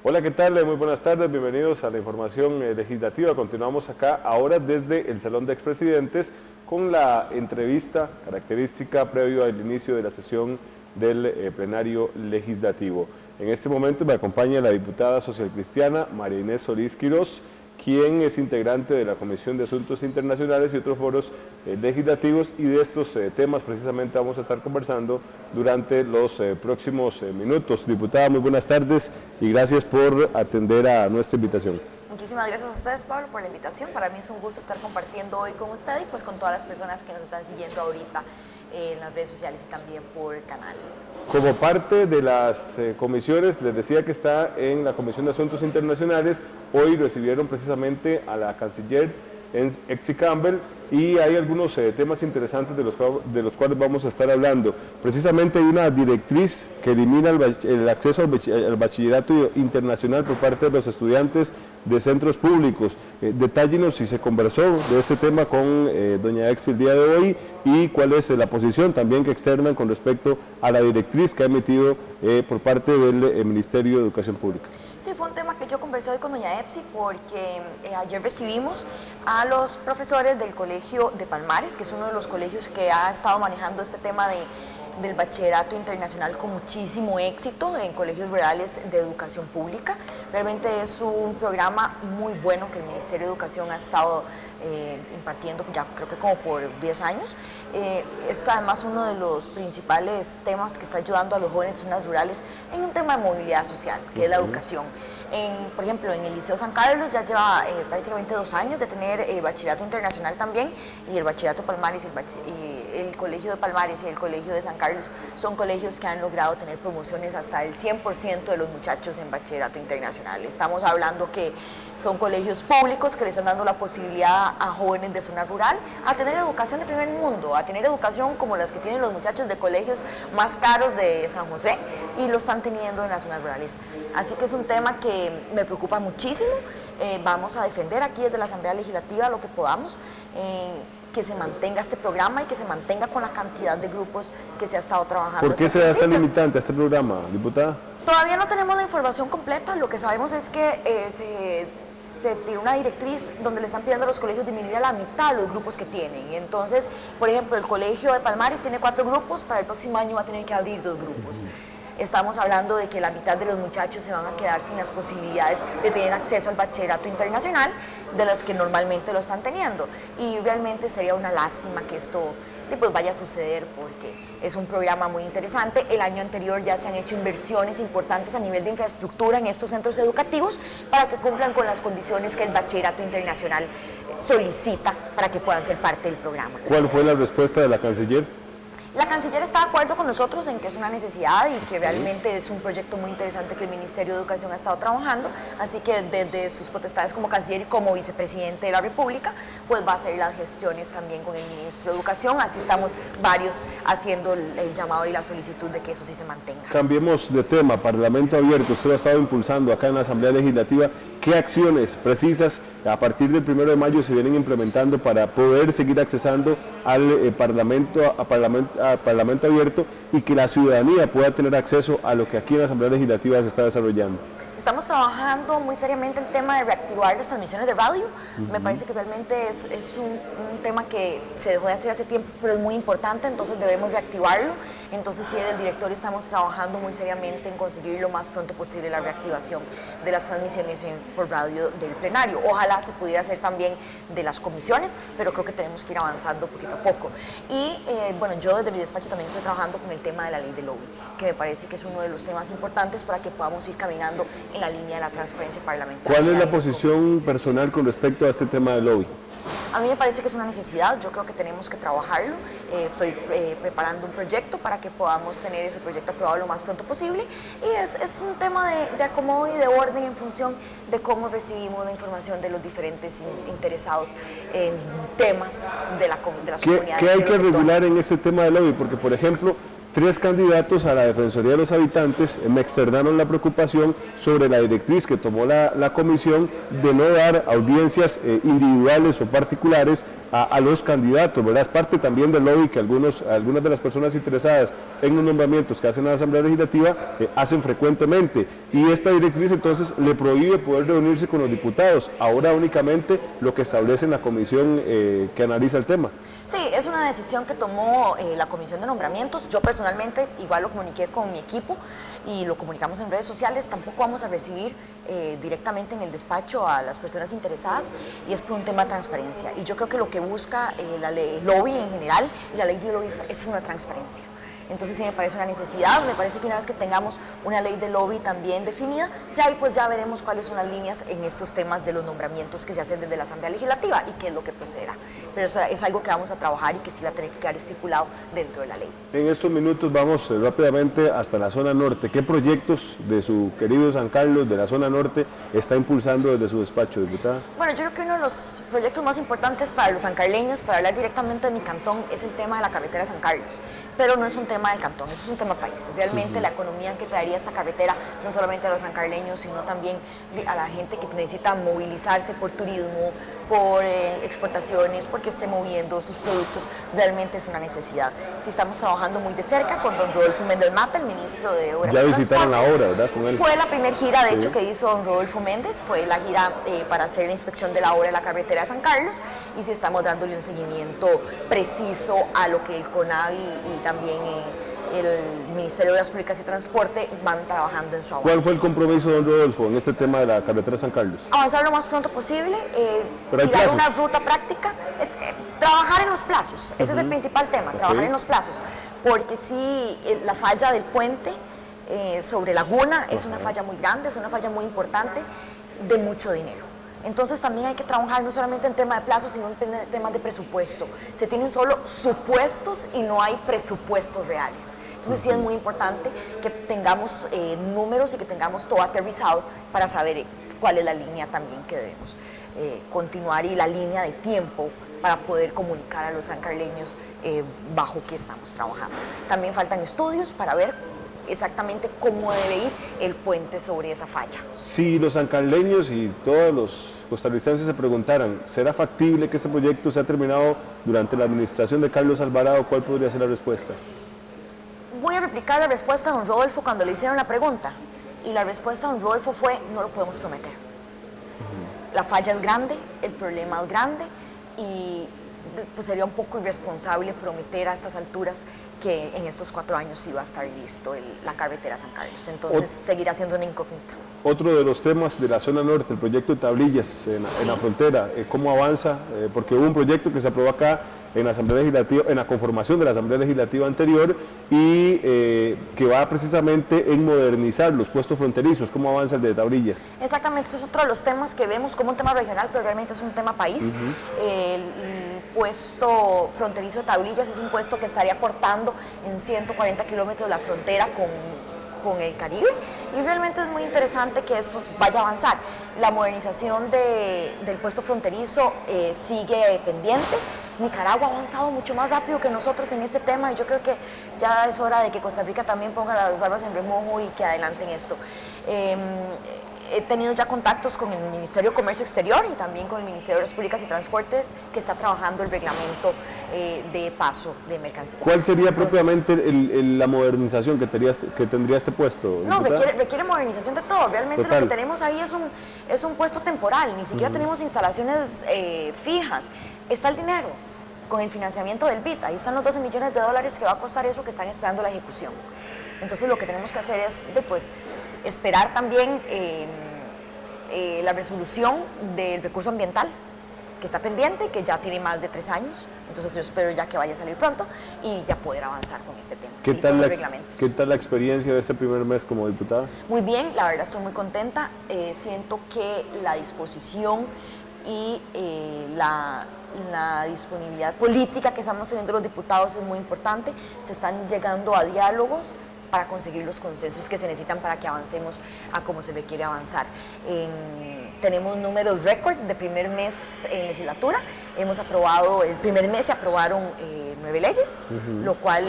Hola, ¿qué tal? Muy buenas tardes, bienvenidos a la información legislativa. Continuamos acá ahora desde el Salón de Expresidentes con la entrevista característica previo al inicio de la sesión del plenario legislativo. En este momento me acompaña la diputada socialcristiana María Inés Solís Quirós, quien es integrante de la Comisión de Asuntos Internacionales y otros foros legislativos, y de estos temas precisamente vamos a estar conversando durante los próximos minutos. Diputada, muy buenas tardes y gracias por atender a nuestra invitación. Muchísimas gracias a ustedes, Pablo, por la invitación. Para mí es un gusto estar compartiendo hoy con usted y pues con todas las personas que nos están siguiendo ahorita en las redes sociales y también por el canal. Como parte de las comisiones, les decía que está en la Comisión de Asuntos Internacionales. Hoy recibieron precisamente a la canciller Exy Campbell y hay algunos temas interesantes de los cuales vamos a estar hablando. Precisamente hay una directriz que elimina el acceso al bachillerato internacional por parte de los estudiantes de centros públicos. Detállenos si se conversó de este tema con doña Exy el día de hoy y cuál es la posición también que externan con respecto a la directriz que ha emitido por parte del Ministerio de Educación Pública. Sí, fue un tema que yo conversé hoy con doña Exy porque ayer recibimos a los profesores del Colegio de Palmares, que es uno de los colegios que ha estado manejando este tema del bachillerato internacional con muchísimo éxito en colegios rurales de educación pública. Realmente es un programa muy bueno que el Ministerio de Educación ha estado impartiendo ya creo que como por 10 años. Es además uno de los principales temas que está ayudando a los jóvenes de zonas rurales en un tema de movilidad social, que es la educación. Por ejemplo, en el Liceo San Carlos ya lleva prácticamente 2 años de tener bachillerato internacional también, y el bachillerato Palmares, el Colegio de Palmares y el Colegio de San Carlos son colegios que han logrado tener promociones hasta el 100% de los muchachos en bachillerato internacional. Estamos hablando que son colegios públicos que le están dando la posibilidad a jóvenes de zona rural a tener educación de primer mundo, a tener educación como las que tienen los muchachos de colegios más caros de San José, y lo están teniendo en las zonas rurales. Así que es un tema que me preocupa muchísimo. Vamos a defender aquí desde la Asamblea Legislativa lo que podamos, que se mantenga este programa y que se mantenga con la cantidad de grupos que se ha estado trabajando. ¿Por qué se da tan limitante a este programa, diputada? Todavía no tenemos la información completa. Lo que sabemos es que se tiró una directriz donde le están pidiendo a los colegios disminuir a la mitad los grupos que tienen. Entonces, por ejemplo, el Colegio de Palmares tiene 4 grupos, para el próximo año va a tener que abrir 2 grupos. Estamos hablando de que la mitad de los muchachos se van a quedar sin las posibilidades de tener acceso al bachillerato internacional de las que normalmente lo están teniendo, y realmente sería una lástima que esto pues vaya a suceder, porque es un programa muy interesante. El año anterior ya se han hecho inversiones importantes a nivel de infraestructura en estos centros educativos para que cumplan con las condiciones que el bachillerato internacional solicita para que puedan ser parte del programa. ¿Cuál fue la respuesta de la canciller? La canciller está de acuerdo con nosotros en que es una necesidad y que realmente es un proyecto muy interesante que el Ministerio de Educación ha estado trabajando, así que desde sus potestades como canciller y como vicepresidente de la República, pues va a hacer las gestiones también con el Ministro de Educación. Así estamos varios haciendo el llamado y la solicitud de que eso sí se mantenga. Cambiemos de tema. Parlamento abierto, usted lo ha estado impulsando acá en la Asamblea Legislativa. ¿Qué acciones precisas a partir del 1 de mayo se vienen implementando para poder seguir accesando al Parlamento abierto y que la ciudadanía pueda tener acceso a lo que aquí en la Asamblea Legislativa se está desarrollando? Estamos trabajando muy seriamente el tema de reactivar las transmisiones de radio. Me parece que realmente es un tema que se dejó de hacer hace tiempo, pero es muy importante, entonces debemos reactivarlo. Entonces sí, desde el directorio estamos trabajando muy seriamente en conseguir lo más pronto posible la reactivación de las transmisiones por radio del plenario. Ojalá se pudiera hacer también de las comisiones, pero creo que tenemos que ir avanzando poquito a poco. Y bueno, yo desde mi despacho también estoy trabajando con el tema de la ley del lobby, que me parece que es uno de los temas importantes para que podamos ir caminando en la línea de la transparencia parlamentaria. ¿Cuál es la posición personal con respecto a este tema del lobby? A mí me parece que es una necesidad, yo creo que tenemos que trabajarlo. Estoy preparando un proyecto para que podamos tener ese proyecto aprobado lo más pronto posible, y es un tema de acomodo y de orden en función de cómo recibimos la información de los diferentes interesados en temas de las comunidades. ¿Qué hay que regular en ese tema del lobby? Porque, por ejemplo, 3 candidatos a la Defensoría de los Habitantes me externaron la preocupación sobre la directriz que tomó la comisión de no dar audiencias individuales o particulares a los candidatos, ¿verdad? Es parte también del lobby que algunas de las personas interesadas en los nombramientos que hacen a la Asamblea Legislativa hacen frecuentemente, y esta directriz entonces le prohíbe poder reunirse con los diputados, ahora únicamente lo que establece la comisión que analiza el tema. Sí, es una decisión que tomó la Comisión de Nombramientos. Yo personalmente igual lo comuniqué con mi equipo y lo comunicamos en redes sociales. Tampoco vamos a recibir directamente en el despacho a las personas interesadas, y es por un tema de transparencia. Y yo creo que lo que busca el lobby en general y la ley de lobby es una transparencia. Entonces sí me parece una necesidad, me parece que una vez que tengamos una ley de lobby también definida, ya ahí pues ya veremos cuáles son las líneas en estos temas de los nombramientos que se hacen desde la Asamblea Legislativa y qué es lo que procederá. Pero eso es algo que vamos a trabajar y que sí va a tener que quedar estipulado dentro de la ley. En estos minutos vamos rápidamente hasta la zona norte. ¿Qué proyectos de su querido San Carlos, de la zona norte, está impulsando desde su despacho, diputada? Bueno, yo creo que uno de los proyectos más importantes para los sancarleños, para hablar directamente de mi cantón, es el tema de la carretera San Carlos, pero no es un tema del cantón, eso es un tema país. Realmente la economía que traería esta carretera, no solamente a los sancarleños, sino también a la gente que necesita movilizarse por turismo, por exportaciones, porque esté moviendo sus productos, realmente es una necesidad. Sí, estamos trabajando muy de cerca con don Rodolfo Méndez Mata, el ministro de Obras y Ya visitaron la obra, ¿verdad? Con él. Fue la primera gira, de hecho, que hizo don Rodolfo Méndez, fue la gira para hacer la inspección de la obra de la carretera de San Carlos, y sí estamos dándole un seguimiento preciso a lo que el CONAVI y también el Ministerio de Obras Públicas y Transporte van trabajando en su avance. ¿Cuál fue el compromiso de don Rodolfo en este tema de la carretera San Carlos? Avanzar lo más pronto posible, tirar una ruta práctica, trabajar en los plazos, ese es el principal tema, trabajar en los plazos, porque sí, la falla del puente sobre Laguna es una falla muy grande, es una falla muy importante, de mucho dinero. Entonces también hay que trabajar no solamente en tema de plazos, sino en temas de presupuesto. Se tienen solo supuestos y no hay presupuestos reales. Entonces sí es muy importante que tengamos números y que tengamos todo aterrizado para saber cuál es la línea también que debemos continuar, y la línea de tiempo para poder comunicar a los sancarleños bajo qué estamos trabajando. También faltan estudios para ver exactamente cómo debe ir el puente sobre esa falla. Si los sancarleños y todos los costarricenses se preguntaran, ¿será factible que este proyecto sea terminado durante la administración de Carlos Alvarado? ¿Cuál podría ser la respuesta? Voy a replicar la respuesta de don Rodolfo cuando le hicieron la pregunta, y la respuesta de don Rodolfo fue: no lo podemos prometer. La falla es grande, el problema es grande, y pues sería un poco irresponsable prometer a estas alturas que en estos 4 años iba a estar listo la carretera San Carlos. Entonces seguirá siendo una incógnita. Otro de los temas de la zona norte, el proyecto de tablillas en la frontera, ¿cómo avanza? Porque hubo un proyecto que se aprobó acá en la Asamblea Legislativa, en la conformación de la Asamblea Legislativa anterior, y que va precisamente en modernizar los puestos fronterizos. ¿Cómo avanza el de tablillas? Exactamente, ese es otro de los temas que vemos como un tema regional, pero realmente es un tema país. El puesto fronterizo de tablillas es un puesto que estaría cortando en 140 kilómetros la frontera con el Caribe, y realmente es muy interesante que esto vaya a avanzar. La modernización del puesto fronterizo sigue pendiente. Nicaragua ha avanzado mucho más rápido que nosotros en este tema, y yo creo que ya es hora de que Costa Rica también ponga las barbas en remojo y que adelanten esto. He tenido ya contactos con el Ministerio de Comercio Exterior y también con el Ministerio de Obras Públicas y Transportes, que está trabajando el reglamento de paso de mercancías. ¿Cuál sería propiamente la modernización que tendría este puesto? No, requiere modernización de todo. Realmente lo que tenemos ahí es un puesto temporal, ni siquiera tenemos instalaciones fijas. Está el dinero con el financiamiento del BID, ahí están los 12 millones de dólares que va a costar eso, que están esperando la ejecución. Entonces lo que tenemos que hacer es esperar también la resolución del recurso ambiental, que está pendiente, que ya tiene más de 3 años. Entonces yo espero ya que vaya a salir pronto y ya poder avanzar con este tema. ¿Qué tal la experiencia de este primer mes como diputada? Muy bien, la verdad estoy muy contenta. Siento que la disposición y la disponibilidad política que estamos teniendo los diputados es muy importante. Se están llegando a diálogos para conseguir los consensos que se necesitan para que avancemos a como se requiere avanzar. Tenemos números récord de primer mes en legislatura. Hemos aprobado, el primer mes se aprobaron 9 leyes, lo cual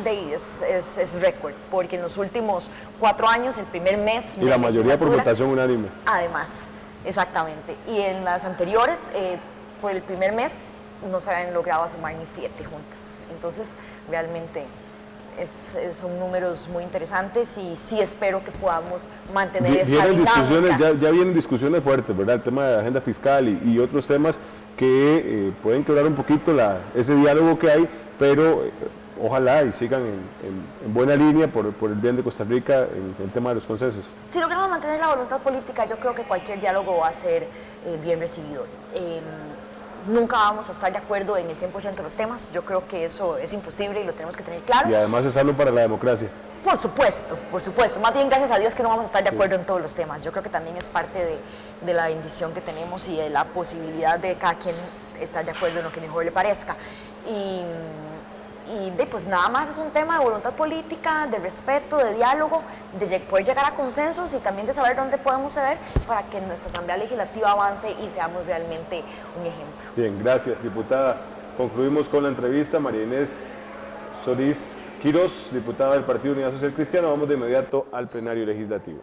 es récord, porque en los últimos 4 años, el primer mes y la mayoría por votación unánime. Además, exactamente. Y en las anteriores, por el primer mes, no se habían logrado sumar ni 7 juntas. Entonces, realmente son números muy interesantes y sí espero que podamos mantener esta dinámica. Ya vienen discusiones fuertes, ¿verdad? El tema de la agenda fiscal y otros temas que pueden quebrar un poquito ese diálogo que hay, pero ojalá y sigan en buena línea por el bien de Costa Rica en el tema de los concesos. Si logramos mantener la voluntad política, yo creo que cualquier diálogo va a ser bien recibido. Nunca vamos a estar de acuerdo en el 100% de los temas, yo creo que eso es imposible y lo tenemos que tener claro. Y además es sano para la democracia. Por supuesto, más bien gracias a Dios que no vamos a estar de acuerdo en todos los temas. Yo creo que también es parte de la bendición que tenemos y de la posibilidad de cada quien estar de acuerdo en lo que mejor le parezca. Y pues nada más es un tema de voluntad política, de respeto, de diálogo, de poder llegar a consensos y también de saber dónde podemos ceder para que nuestra Asamblea Legislativa avance y seamos realmente un ejemplo. Bien, gracias, diputada. Concluimos con la entrevista. María Inés Solís Quirós, diputada del Partido Unidad Social Cristiana. Vamos de inmediato al plenario legislativo.